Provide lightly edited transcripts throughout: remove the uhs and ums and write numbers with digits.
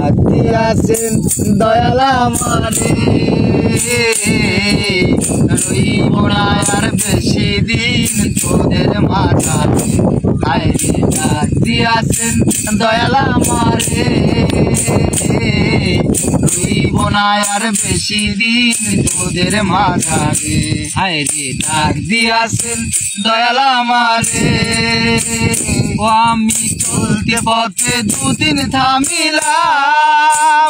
ডাক দিয়াছেন দয়াল আমারে রইব না আর বেশি দিন তোদের মাঝারে হায়রে ডাক দিয়াছেন দয়াল আমারে রইব না আর বেশি দিন তোদের মাঝারে হায়রে ডাক দিয়াছেন দয়াল আমারে ও আমি চলতে পথে দুদিন থামিলাম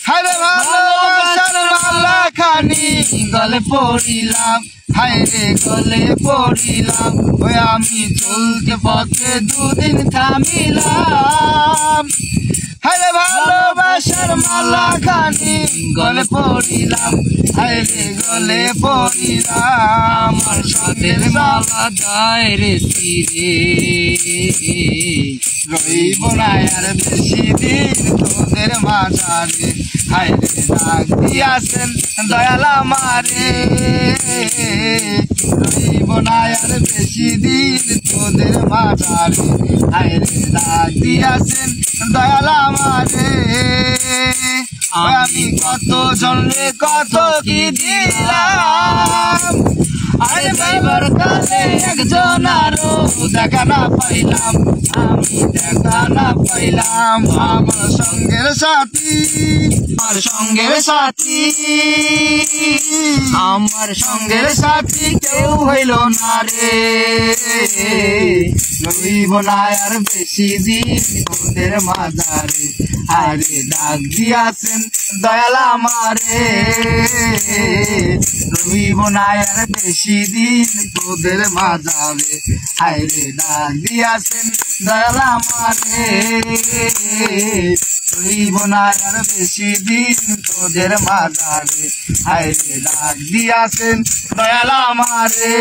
হায়রে ভালোবাসার মালা খানি গলে পড়িলাম হায়রে গলে পড়িলাম ওই আমি চলতে পথে দুদিন থামিলাম হায়রে ভালোবাসার মালা খানি গলে পড়িলাম হায়রে গলে পড়িলাম আমার সাথে মালা যায় রে রে রইব না আর বেশি দিন তোদের মাঝারে হায়রে ডাক দিয়াছেন দয়াল আমারে রইব না আর বেশি দিন তোদের মাঝারে হায়রে ডাক দিয়াছেন দয়াল আমারে আমি কত জন্মে কত কি দিলাম আরে ভাইবার কালে একজন আরো দেখা না পাইলাম আমি দেখা না পাইলাম আমার সঙ্গের সাথী আমার সঙ্গের সাথী আমার সঙ্গের সাথী কেউ হইল না রে রইব না আর বেশি দিন তোদের মাঝারে আরে ডাক দিয়াছেন দয়াল আমারে রইব না আর বেশি দিন তোদের মাঝারে হায়রে ডাক দিয়াছেন দয়াল আমারে রইব না আর বেশি দিন তোদের মাঝারে হায়রে ডাক দিয়াছেন দয়াল আমারে।